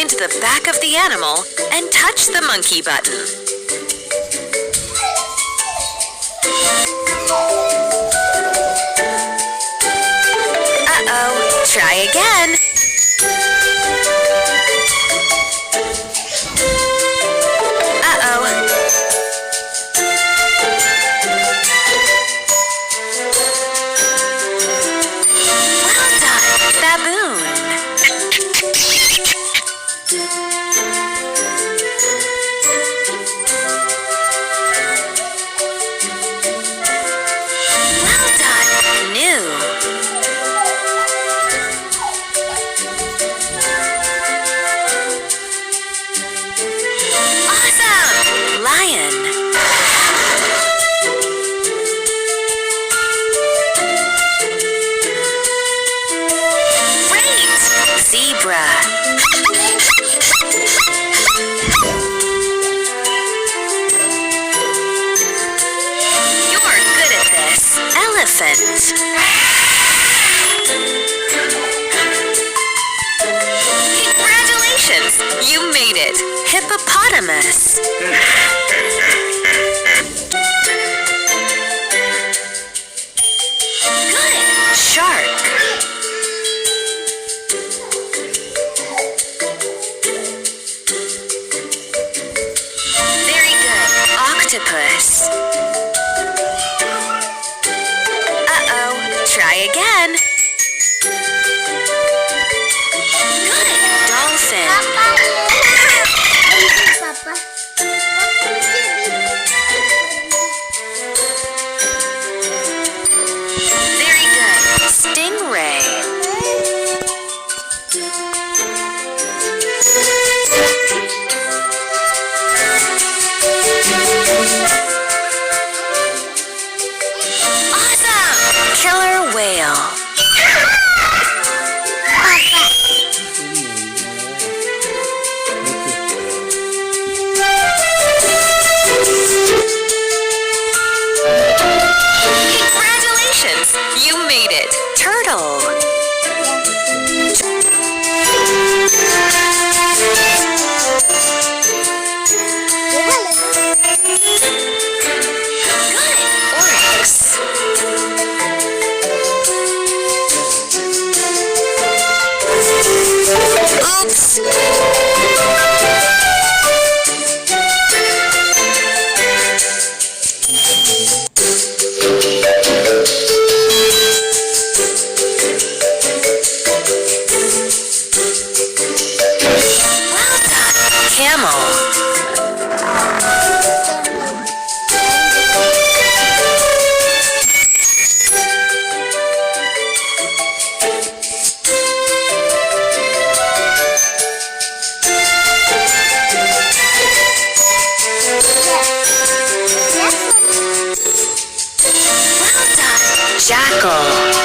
find the back of the animal and touch the monkey button. Uh-oh, try again. Uh-oh. Well done, baboon. Well done, new. Awesome, lion. Great, zebra. You're good at this. Elephant. Congratulations! You made it. Hippopotamus. Good. Shark. Very good. Octopus. Uh-oh. Try again. Good. Dolphin. Very good. Stingray. Awesome! Killer whale. Congratulations! You made it. Turtle. Good. Oryx. Oops. Well done. Camel. Well done. Jackal.